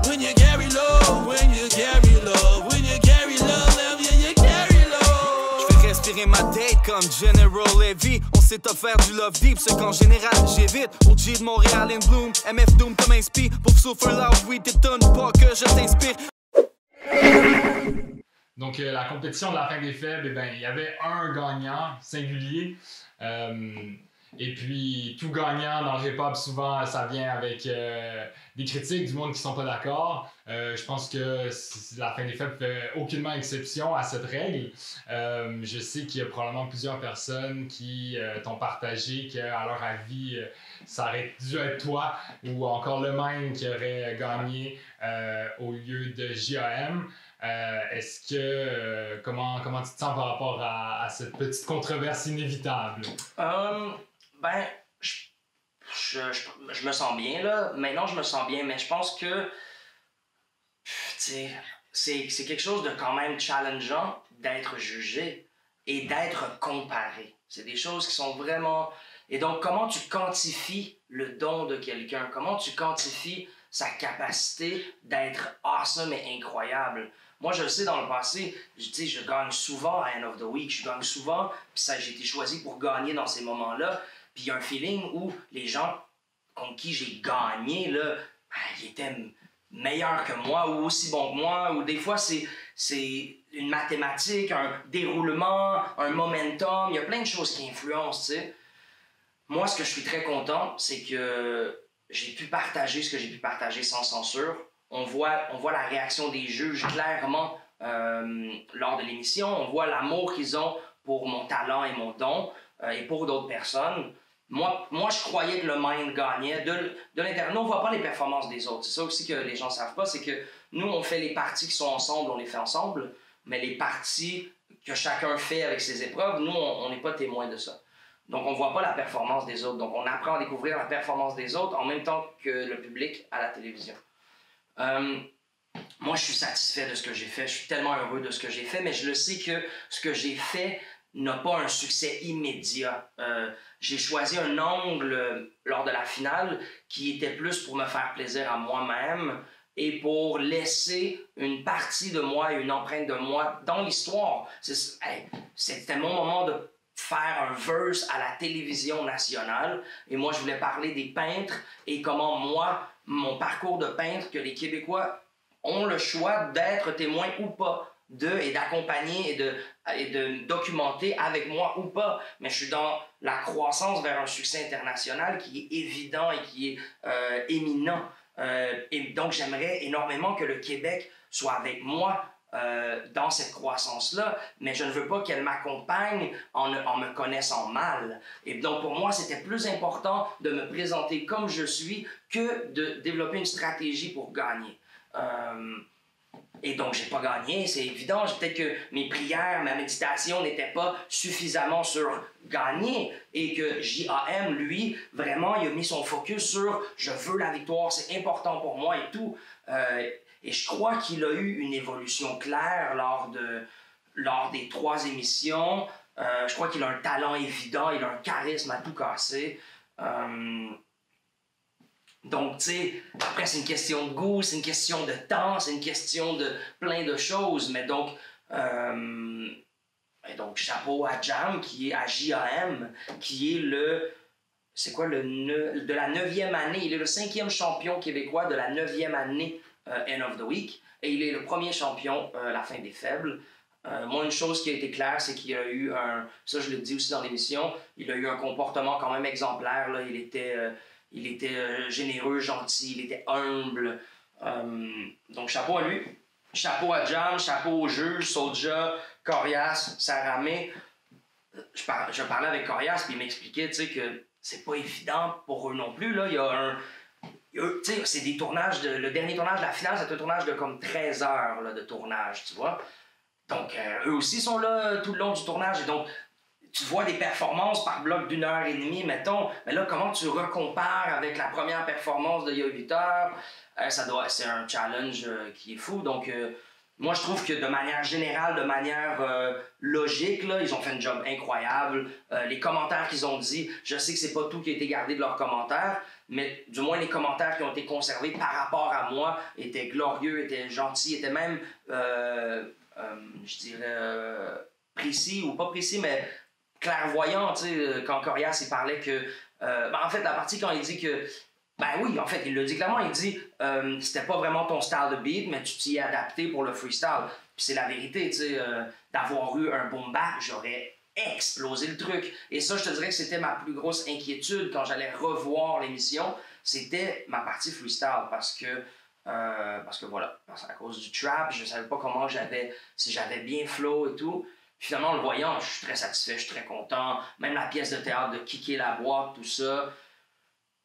When you carry love, when you carry love, when you carry love, you carry love. J'fais respirer ma tête comme General Levy. On s'est offert du love deep, ce qu'en général j'évite. OG de Montréal in Bloom, MF Doom comme inspire. Pour souffrir là, oui, t'étonnes pas que je t'inspire. Donc, la compétition de la fin des faibles, eh ben, il y avait un gagnant singulier. Et puis, tout gagnant dans le hip-hop, souvent, ça vient avec des critiques du monde qui ne sont pas d'accord. Je pense que la fin des faibles fait aucunement exception à cette règle. Je sais qu'il y a probablement plusieurs personnes qui t'ont partagé qu'à leur avis, ça aurait dû être toi ou encore le même qui aurait gagné au lieu de JAM. Est-ce que comment tu te sens par rapport à cette petite controverse inévitable? Ben, je me sens bien, là. Maintenant, je me sens bien, mais je pense que c'est quelque chose de quand même challengeant d'être jugé et d'être comparé. C'est des choses qui sont vraiment... Et donc, comment tu quantifies le don de quelqu'un? Comment tu quantifies sa capacité d'être awesome et incroyable? Moi, je le sais dans le passé, je gagne souvent à End of the Week, je gagne souvent, puis j'ai été choisi pour gagner dans ces moments-là. Puis il y a un feeling où les gens contre qui j'ai gagné, là, ils étaient meilleurs que moi ou aussi bons que moi. Ou des fois, c'est une mathématique, un déroulement, un momentum. Il y a plein de choses qui influencent, tu sais. Moi, ce que je suis très content, c'est que j'ai pu partager ce que j'ai pu partager sans censure. On voit la réaction des juges clairement lors de l'émission. On voit l'amour qu'ils ont pour mon talent et mon don et pour d'autres personnes. Moi, je croyais que le Mind gagnait de l'intérieur. Nous, on ne voit pas les performances des autres. C'est ça aussi que les gens ne savent pas, c'est que nous, on fait les parties qui sont ensemble, on les fait ensemble, mais les parties que chacun fait avec ses épreuves, nous, on n'est pas témoins de ça. Donc, on ne voit pas la performance des autres. Donc, on apprend à découvrir la performance des autres en même temps que le public à la télévision. Moi, je suis satisfait de ce que j'ai fait. Je suis tellement heureux de ce que j'ai fait, mais je le sais que ce que j'ai fait n'a pas un succès immédiat. J'ai choisi un angle lors de la finale qui était plus pour me faire plaisir à moi-même et pour laisser une partie de moi et une empreinte de moi dans l'histoire. C'était mon moment de faire un verse à la télévision nationale et moi, je voulais parler des peintres et comment moi, mon parcours de peintre, que les Québécois ont le choix d'être témoins ou pas et d'accompagner et de documenter avec moi ou pas. Mais je suis dans la croissance vers un succès international qui est évident et qui est éminent. Et donc, j'aimerais énormément que le Québec soit avec moi dans cette croissance-là, mais je ne veux pas qu'elle m'accompagne en me connaissant mal. Et donc, pour moi, c'était plus important de me présenter comme je suis que de développer une stratégie pour gagner. Et donc, j'ai pas gagné, c'est évident. Peut-être que mes prières, ma méditation n'étaient pas suffisamment sur gagner et que JAM, lui, vraiment, il a mis son focus sur « je veux la victoire, c'est important pour moi » et tout. Et je crois qu'il a eu une évolution claire lors des 3 émissions. Je crois qu'il a un talent évident, il a un charisme à tout casser. Donc, tu sais, après, c'est une question de goût, c'est une question de temps, c'est une question de plein de choses. Mais donc, chapeau à Jam, qui est à JAM, qui est de la 9e année. Il est le 5e champion québécois de la 9e année End of the Week. Et il est le premier champion la fin des faibles. Moi, une chose qui a été claire, c'est qu'il a eu ça je le dis aussi dans l'émission, il a eu un comportement quand même exemplaire. Là. Il était généreux, gentil, il était humble. Donc, chapeau à lui. Chapeau à Jam, chapeau aux juges, Soulja, Corias, Saramé. Je parlais avec Corias, puis il m'expliquait que c'est pas évident pour eux non plus. Là. C'est des tournages, le dernier tournage de la finale, c'est un tournage de comme 13 heures là, de tournage, tu vois. Donc, eux aussi sont là tout le long du tournage. Et donc, tu vois des performances par bloc d'1 heure et demie, mettons. Mais là, comment tu recompares avec la première performance d'il y a 8 heures? C'est un challenge qui est fou. Donc, moi, je trouve que de manière générale, de manière logique, là, ils ont fait un job incroyable. Les commentaires qu'ils ont dit, je sais que c'est pas tout qui a été gardé de leurs commentaires, mais du moins les commentaires qui ont été conservés par rapport à moi étaient glorieux, étaient gentils, étaient même, je dirais, précis ou pas précis, mais clairvoyants. Tu sais, quand Corias il parlait que... en fait, la partie quand il dit que... Ben oui, en fait, il le dit clairement, il dit c'était pas vraiment ton style de beat, mais tu t'y es adapté pour le freestyle. Puis c'est la vérité, tu sais, d'avoir eu un boom bap, j'aurais explosé le truc. Et ça, je te dirais que c'était ma plus grosse inquiétude quand j'allais revoir l'émission, c'était ma partie freestyle, parce que voilà, à cause du trap, je savais pas comment si j'avais bien flow et tout. Puis finalement, en le voyant, je suis très satisfait, je suis très content. Même la pièce de théâtre de kicker la boîte, tout ça.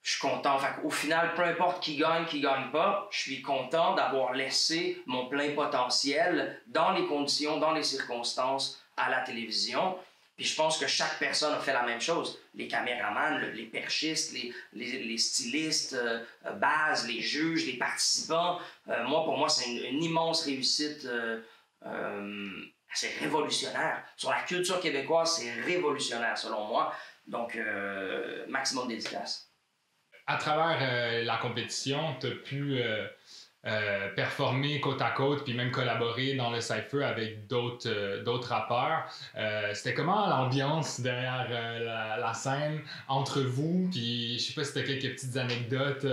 Je suis content. Fait au final, peu importe qui gagne pas, je suis content d'avoir laissé mon plein potentiel dans les conditions, dans les circonstances à la télévision. Puis je pense que chaque personne a fait la même chose. Les caméramans, les perchistes, les stylistes, Baz, les juges, les participants. Pour moi, c'est une immense réussite. C'est révolutionnaire. Sur la culture québécoise, c'est révolutionnaire selon moi. Donc, maximum de dédicace. À travers la compétition, tu as pu performer côte à côte puis même collaborer dans le cypher avec d'autres rappeurs. C'était comment l'ambiance derrière la scène entre vous? Puis je sais pas si tu as quelques petites anecdotes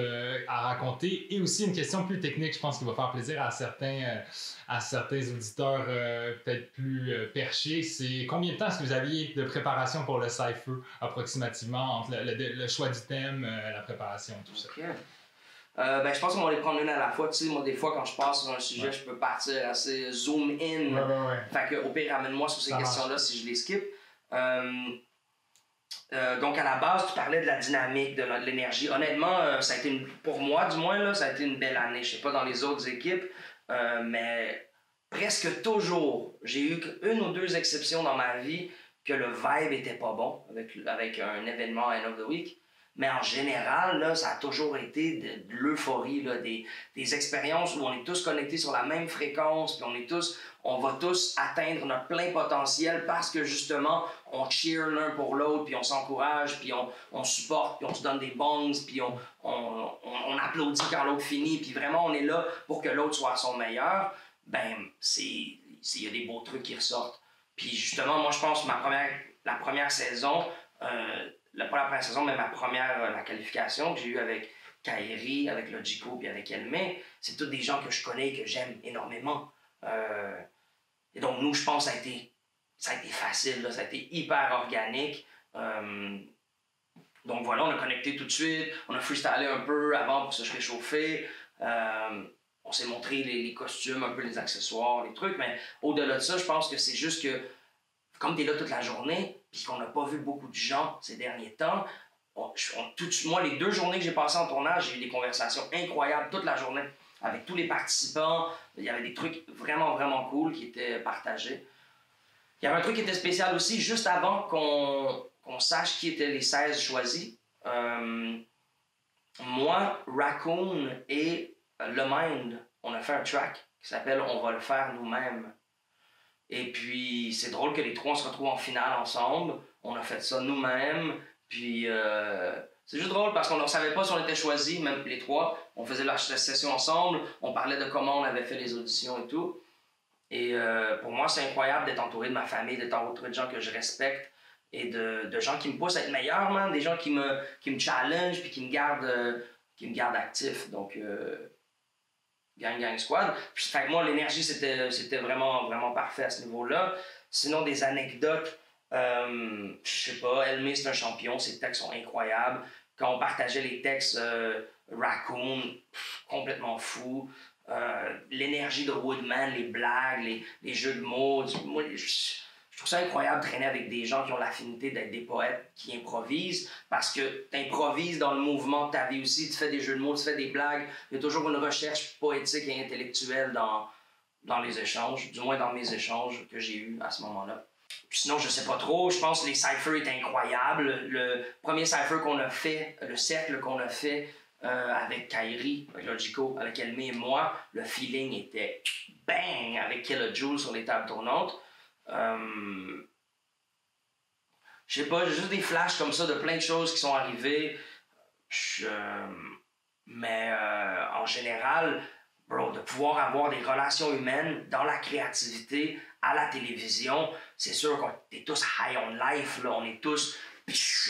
à raconter. Et aussi une question plus technique, je pense, qui va faire plaisir à certains auditeurs peut-être plus perchés. C'est combien de temps est-ce que vous aviez de préparation pour le cypher approximativement entre le choix du thème, la préparation, tout ça? Okay. Je pense qu'on va les prendre une à la fois. Tu sais, moi, des fois, quand je passe sur un sujet, je peux partir assez zoom in. Ouais. Fait que, au pire, ramène-moi sur ces questions-là si je les skip. Donc, à la base, tu parlais de la dynamique, de l'énergie. Honnêtement, ça a été pour moi, du moins, là, ça a été une belle année. Je sais pas dans les autres équipes, mais presque toujours, j'ai eu une ou deux exceptions dans ma vie que le vibe était pas bon avec un événement End of the Week. Mais en général, là, ça a toujours été de l'euphorie, là, des expériences où on est tous connectés sur la même fréquence, puis on va tous atteindre notre plein potentiel parce que justement, on cheer l'un pour l'autre, puis on s'encourage, puis on supporte, puis on se donne des bongs, puis on applaudit quand l'autre finit, puis vraiment on est là pour que l'autre soit à son meilleur. Il y a des beaux trucs qui ressortent. Puis justement, moi je pense que la première saison, pas la première saison, mais la qualification que j'ai eue avec Kairi, avec Logico puis avec Elmé, c'est tous des gens que je connais et que j'aime énormément. Et donc, nous, je pense que ça a été facile, là, ça a été hyper organique. Donc voilà, on a connecté tout de suite, on a freestylé un peu avant pour se réchauffer. On s'est montré les costumes, un peu les accessoires, les trucs, mais au-delà de ça, je pense que c'est juste que comme tu es là toute la journée, puis qu'on n'a pas vu beaucoup de gens ces derniers temps, moi, les 2 journées que j'ai passées en tournage, j'ai eu des conversations incroyables toute la journée avec tous les participants. Il y avait des trucs vraiment, vraiment cool qui étaient partagés. Il y avait un truc qui était spécial aussi, juste avant qu'on sache qui étaient les 16 choisis. Moi, Raccoon et Le Mind, on a fait un track qui s'appelle « On va le faire nous-mêmes ». Et puis, c'est drôle que les 3 on se retrouvent en finale ensemble. On a fait ça nous-mêmes. Puis, c'est juste drôle parce qu'on ne savait pas si on était choisis, même les 3. On faisait la session ensemble. On parlait de comment on avait fait les auditions et tout. Et pour moi, c'est incroyable d'être entouré de ma famille, d'être entouré de gens que je respecte et de gens qui me poussent à être meilleur, man. Des gens qui me challenge puis qui me gardent actif. Donc, Gang Squad. Puis, fait que moi, l'énergie, c'était vraiment, vraiment parfait à ce niveau-là. Sinon, des anecdotes, je sais pas, Elmé, c'est un champion, ses textes sont incroyables. Quand on partageait les textes, Raccoon, complètement fou. L'énergie de Woodman, les blagues, les jeux de mots. Moi, je trouve ça incroyable de traîner avec des gens qui ont l'affinité d'être des poètes, qui improvisent, parce que tu improvises dans le mouvement de ta vie aussi, tu fais des jeux de mots, tu fais des blagues, il y a toujours une recherche poétique et intellectuelle dans les échanges, du moins dans mes échanges que j'ai eus à ce moment-là. Puis sinon, je sais pas trop, je pense que les cyphers étaient incroyables. Le premier cypher qu'on a fait, le cercle qu'on a fait, avec Kyrie, avec Logico, avec Elmé et moi, le feeling était bang avec Kilojoules sur les tables tournantes. Je sais pas, j'ai juste des flashs comme ça de plein de choses qui sont arrivées. Mais en général, bro, de pouvoir avoir des relations humaines dans la créativité, à la télévision, c'est sûr qu'on est tous high on life, là, on est tous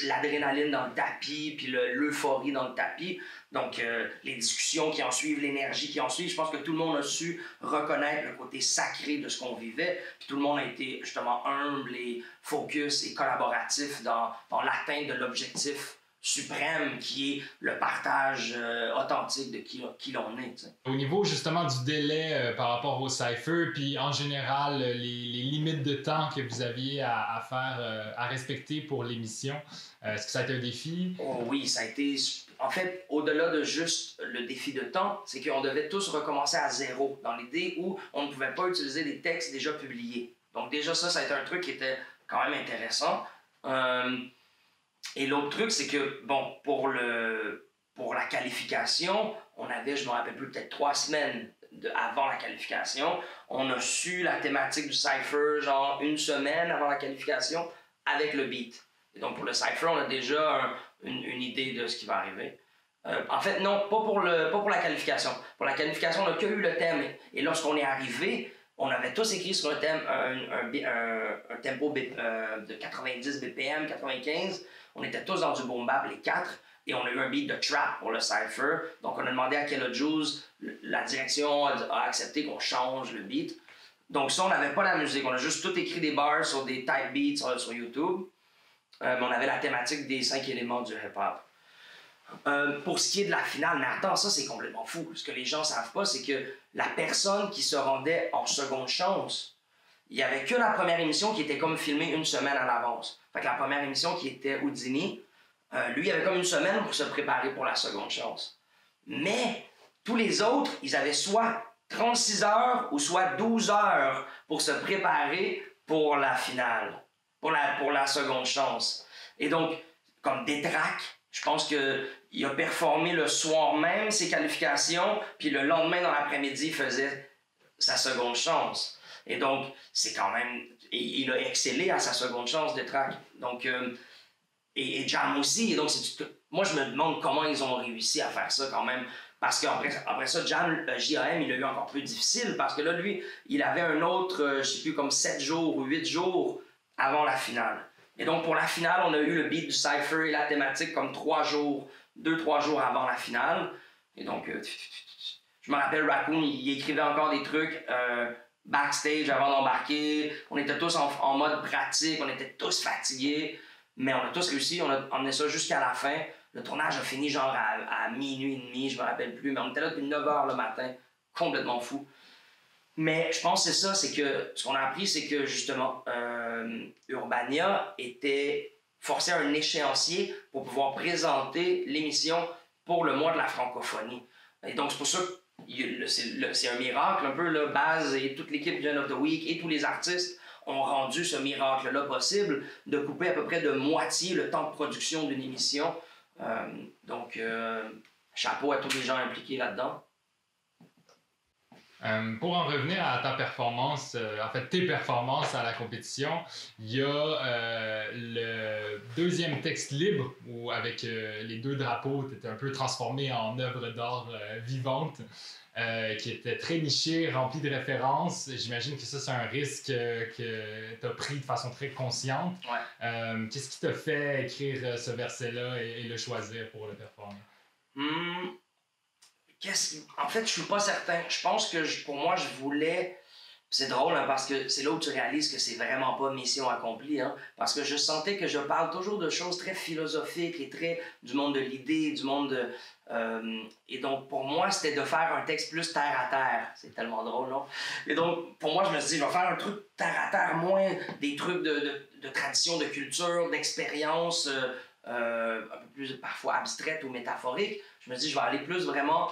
l'adrénaline dans le tapis, puis l'euphorie dans le tapis. Donc, les discussions qui en suivent, l'énergie qui en suit, je pense que tout le monde a su reconnaître le côté sacré de ce qu'on vivait. Puis tout le monde a été justement humble et focus et collaboratif dans l'atteinte de l'objectif suprême qui est le partage authentique de qui l'on est. T'sais. Au niveau justement du délai par rapport au cypher, puis en général les limites de temps que vous aviez à faire, à respecter pour l'émission, est-ce que ça a été un défi? Oh oui, ça a été... En fait, au-delà de juste le défi de temps, c'est qu'on devait tous recommencer à zéro, dans l'idée où on ne pouvait pas utiliser des textes déjà publiés. Donc déjà ça a été un truc qui était quand même intéressant. Et l'autre truc, c'est que, bon, pour la qualification, on avait, je ne me rappelle plus, peut-être 3 semaines avant la qualification. On a su la thématique du cypher, genre 1 semaine avant la qualification, avec le beat. Et donc, pour le cypher, on a déjà une idée de ce qui va arriver. En fait, non, pas pour la qualification. Pour la qualification, on n'a que eu le thème. Et lorsqu'on est arrivé, on avait tous écrit sur un thème, un tempo de 90 BPM, 95. On était tous dans du boom bap, les 4, et on a eu un beat de trap pour le cypher. Donc, on a demandé à Kilojoules, la direction a accepté qu'on change le beat. Donc, ça, on n'avait pas la musique. On a juste tout écrit des bars sur des type beats sur YouTube. Mais on avait la thématique des 5 éléments du hip-hop. Pour ce qui est de la finale, mais attends, ça, c'est complètement fou. Ce que les gens ne savent pas, c'est que la personne qui se rendait en seconde chance, il n'y avait que la première émission qui était comme filmée 1 semaine à l'avance. Fait que la première émission qui était Houdini, lui, il avait comme 1 semaine pour se préparer pour la seconde chance. Mais tous les autres, ils avaient soit 36 heures ou soit 12 heures pour se préparer pour la finale, pour la seconde chance. Et donc, comme Détraque, je pense qu'il a performé le soir même ses qualifications, puis le lendemain dans l'après-midi, il faisait sa seconde chance. Et donc, c'est quand même... Il a excellé à sa seconde chance de track. Donc, et Jam aussi. Et donc, moi, je me demande comment ils ont réussi à faire ça quand même. Parce qu'après ça, Jam, JAM, il a eu encore plus difficile. Parce que là, lui, il avait un autre, je sais plus, comme 7 jours ou 8 jours avant la finale. Et donc, pour la finale, on a eu le beat du cypher et la thématique comme 2-3 jours avant la finale. Et donc, je me rappelle, Raccoon, il écrivait encore des trucs... backstage avant d'embarquer, on était tous en mode pratique, on était tous fatigués, mais on a tous réussi, on a emmené ça jusqu'à la fin. Le tournage a fini genre à minuit et demi, je me rappelle plus, mais on était là depuis 9h le matin, complètement fou. Mais je pense que c'est ça, c'est que ce qu'on a appris, c'est que justement, Urbania était forcé à un échéancier pour pouvoir présenter l'émission pour le mois de la francophonie. Et donc c'est pour ça que c'est un miracle un peu, là, Baz et toute l'équipe du End of the Week et tous les artistes ont rendu ce miracle-là possible de couper à peu près de moitié le temps de production d'une émission. Donc, chapeau à tous les gens impliqués là-dedans. Pour en revenir à ta performance, en fait tes performances à la compétition, il y a le deuxième texte libre où avec les 2 drapeaux, tu étais un peu transformé en œuvre d'art vivante qui était très nichée, remplie de références. J'imagine que ça, c'est un risque que tu as pris de façon très consciente. Ouais. Qu'est-ce qui t'a fait écrire ce verset-là et le choisir pour le performer? En fait, je suis pas certain. Je pense que pour moi, je voulais... C'est drôle, hein, parce que c'est là où tu réalises que c'est vraiment pas mission accomplie. Hein, parce que je sentais que je parle toujours de choses très philosophiques et très du monde de l'idée, du monde de... et donc, pour moi, c'était de faire un texte plus terre à terre. C'est tellement drôle, non? Et donc, pour moi, je me suis dit, je vais faire un truc terre à terre, moins des trucs de tradition, de culture, d'expérience un peu plus parfois abstraite ou métaphorique. Je me dis, je vais aller plus vraiment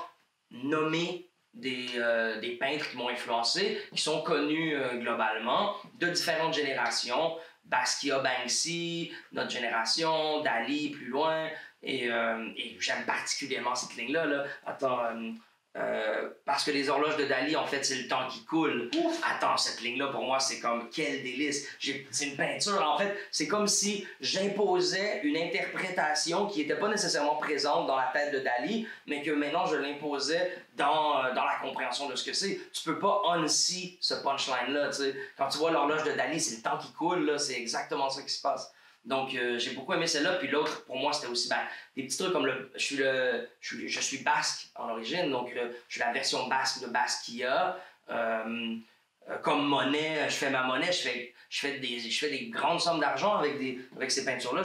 nommer des peintres qui m'ont influencé, qui sont connus globalement, de différentes générations. Basquiat, Banksy, notre génération, Dali, plus loin. Et j'aime particulièrement cette ligne-là. Là. Attends, parce que les horloges de Dali, en fait, c'est le temps qui coule. Ouf. Attends, cette ligne-là, pour moi, c'est comme quel délice. C'est une peinture, en fait. C'est comme si j'imposais une interprétation qui n'était pas nécessairement présente dans la tête de Dali, mais que maintenant, je l'imposais dans la compréhension de ce que c'est. Tu peux pas unsee ce punchline-là, tu sais. Quand tu vois l'horloge de Dali, c'est le temps qui coule, là, c'est exactement ça qui se passe. Donc, j'ai beaucoup aimé celle-là. Puis l'autre, pour moi, c'était aussi des petits trucs comme je suis basque en origine, donc je suis la version basque de Basquiat. Comme monnaie, je fais ma monnaie, je fais des grandes sommes d'argent avec ces peintures-là.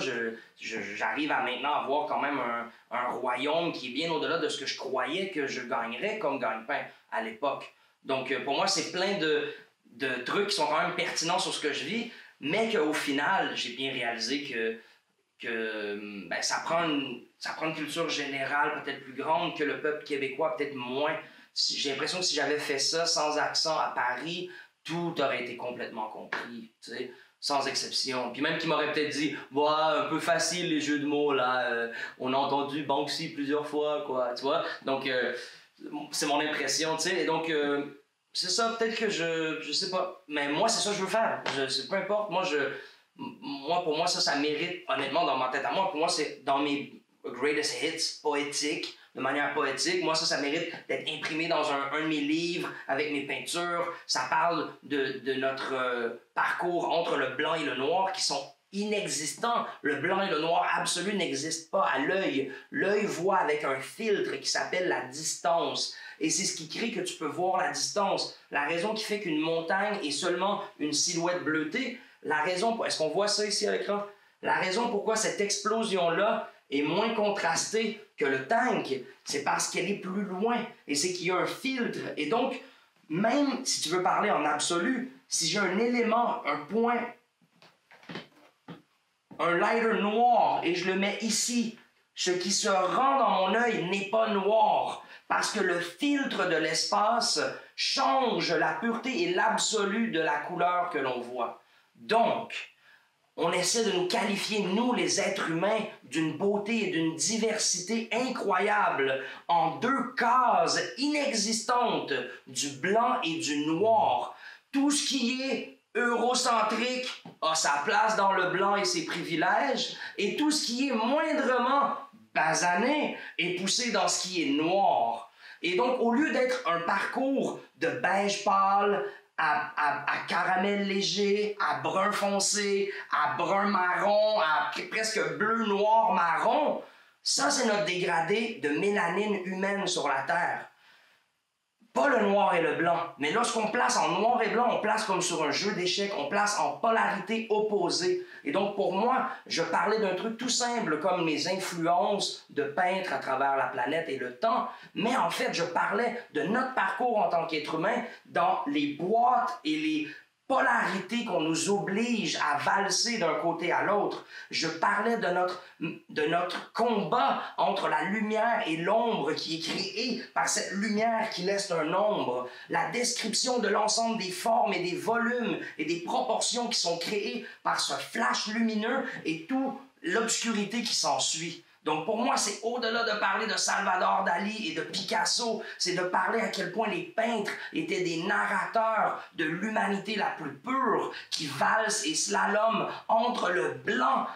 J'arrive à maintenant avoir quand même un royaume qui est bien au-delà de ce que je croyais que je gagnerais comme gagne-pain à l'époque. Donc, pour moi, c'est plein de trucs qui sont quand même pertinents sur ce que je vis. Mais qu'au final, j'ai bien réalisé que ça prend une culture générale peut-être plus grande que le peuple québécois, peut-être moins. J'ai l'impression que si j'avais fait ça sans accent à Paris, tout aurait été complètement compris, tu sais, sans exception. Puis même qu'il m'aurait peut-être dit « Ouais, un peu facile les jeux de mots, là, on a entendu Banksy plusieurs fois, quoi, tu vois. » Donc, c'est mon impression, tu sais, et donc... c'est ça, peut-être que je sais pas. Mais moi, c'est ça que je veux faire. Peu importe. Pour moi, ça mérite, honnêtement, dans ma tête à moi. Pour moi, c'est dans mes greatest hits poétiques, de manière poétique. Moi, ça mérite d'être imprimé dans un de mes livres avec mes peintures. Ça parle de notre parcours entre le blanc et le noir qui sont inexistants. Le blanc et le noir absolu n'existent pas à l'œil. L'œil voit avec un filtre qui s'appelle la distance. Et c'est ce qui crée que tu peux voir la distance. La raison qui fait qu'une montagne est seulement une silhouette bleutée, est-ce qu'on voit ça ici à l'écran? La raison pourquoi cette explosion-là est moins contrastée que le tank, c'est parce qu'elle est plus loin. Et c'est qu'il y a un filtre. Et donc, même si tu veux parler en absolu, si j'ai un élément, un point, un lighter noir, et je le mets ici, ce qui se rend dans mon œil n'est pas noir. Parce que le filtre de l'espace change la pureté et l'absolu de la couleur que l'on voit. Donc, on essaie de nous qualifier, nous les êtres humains, d'une beauté et d'une diversité incroyable en deux cases inexistantes, du blanc et du noir. Tout ce qui est eurocentrique a sa place dans le blanc et ses privilèges, et tout ce qui est moindrement basané et poussé dans ce qui est noir. Et donc, au lieu d'être un parcours de beige pâle à caramel léger, à brun foncé, à brun marron, à presque bleu, noir, marron, ça, c'est notre dégradé de mélanine humaine sur la Terre. Pas le noir et le blanc, mais lorsqu'on place en noir et blanc, on place comme sur un jeu d'échecs, on place en polarité opposée. Et donc pour moi, je parlais d'un truc tout simple comme mes influences de peintre à travers la planète et le temps, mais en fait je parlais de notre parcours en tant qu'être humain dans les boîtes et les polarités qu'on nous oblige à valser d'un côté à l'autre. Je parlais de notre combat entre la lumière et l'ombre qui est créée par cette lumière qui laisse un ombre. La description de l'ensemble des formes et des volumes et des proportions qui sont créées par ce flash lumineux et toute l'obscurité qui s'ensuit. Donc pour moi, c'est au-delà de parler de Salvador Dali et de Picasso, c'est de parler à quel point les peintres étaient des narrateurs de l'humanité la plus pure qui valse et slalom entre le blanc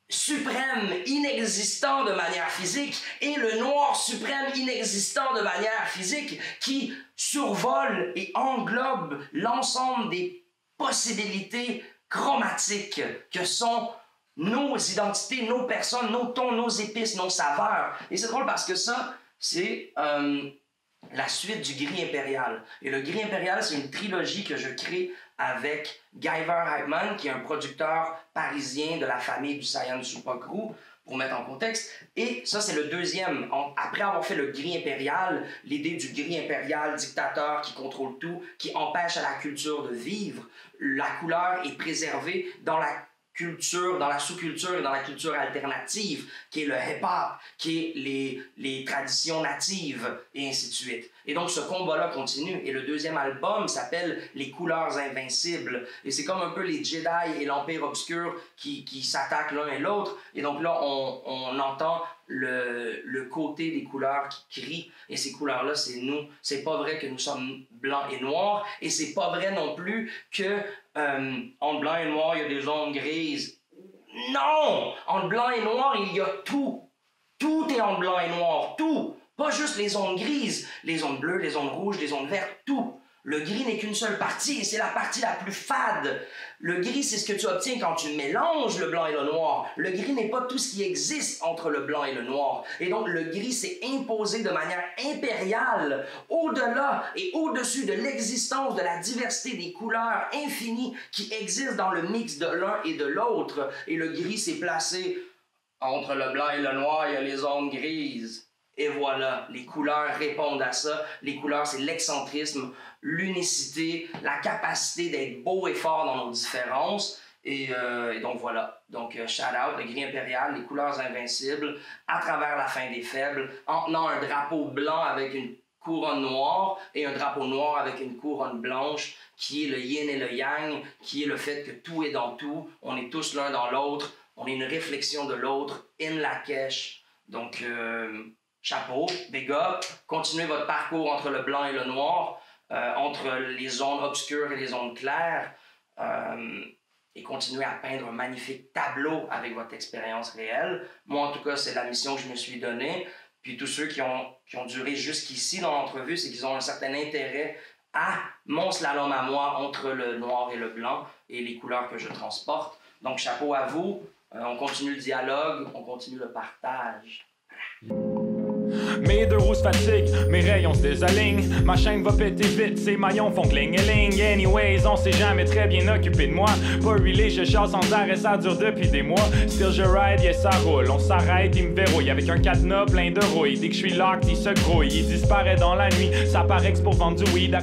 suprême inexistant de manière physique et le noir suprême inexistant de manière physique qui survole et englobe l'ensemble des possibilités chromatiques que sont nos identités, nos personnes, nos tons, nos épices, nos saveurs. Et c'est drôle parce que ça, c'est la suite du Gris Impérial. Et le Gris Impérial, c'est une trilogie que je crée avec Guy Verheijden, qui est un producteur parisien de la famille du Sayan Supakru, pour mettre en contexte. Et ça, c'est le deuxième. Après avoir fait le Gris Impérial, l'idée du Gris Impérial, dictateur qui contrôle tout, qui empêche à la culture de vivre, la couleur est préservée dans la culture, dans la sous-culture et dans la culture alternative, qui est le hip-hop, qui est les traditions natives, et ainsi de suite. Et donc, ce combat-là continue. Et le deuxième album s'appelle « Les couleurs invincibles ». Et c'est comme un peu les Jedi et l'Empire obscur qui s'attaquent l'un et l'autre. Et donc là, on entend le côté des couleurs qui crient. Et ces couleurs-là, c'est nous. C'est pas vrai que nous sommes blancs et noirs. Et c'est pas vrai non plus que entre blanc et noir, il y a des zones grises. Non! Entre blanc et noir, il y a tout. Tout est en blanc et noir. Tout. Pas juste les zones grises. Les zones bleues, les zones rouges, les zones vertes. Tout. Le gris n'est qu'une seule partie et c'est la partie la plus fade. Le gris, c'est ce que tu obtiens quand tu mélanges le blanc et le noir. Le gris n'est pas tout ce qui existe entre le blanc et le noir. Et donc, le gris s'est imposé de manière impériale au-delà et au-dessus de l'existence de la diversité des couleurs infinies qui existent dans le mix de l'un et de l'autre. Et le gris s'est placé entre le blanc et le noir, il y a les zones grises. Et voilà, les couleurs répondent à ça. Les couleurs, c'est l'excentrisme, l'unicité, la capacité d'être beau et fort dans nos différences. Et donc voilà. Donc shout out, le gris impérial, les couleurs invincibles, à travers la fin des faibles, en tenant un drapeau blanc avec une couronne noire et un drapeau noir avec une couronne blanche, qui est le yin et le yang, qui est le fait que tout est dans tout. On est tous l'un dans l'autre. On est une réflexion de l'autre, in Lakesh. Donc, chapeau, big up. Continuez votre parcours entre le blanc et le noir, entre les zones obscures et les zones claires, et continuez à peindre un magnifique tableau avec votre expérience réelle. Moi, en tout cas, c'est la mission que je me suis donnée. Puis tous ceux qui ont duré jusqu'ici dans l'entrevue, c'est qu'ils ont un certain intérêt à mon slalom à moi entre le noir et le blanc et les couleurs que je transporte. Donc, chapeau à vous. On continue le dialogue, on continue le partage. Mes deux roues se fatiguent, mes rayons se désalignent. Ma chaîne va péter vite, ces maillons font cling-a-ling. Anyways, on s'est jamais très bien occupé de moi. Pas huilé, je chasse sans arrêt, ça dure depuis des mois. Still je ride, yes ça roule. On s'arrête, il me verrouille avec un cadenas plein de rouille. Dès que je suis locked, il se grouille. Il disparaît dans la nuit, ça paraît que c'est pour vendre du weed.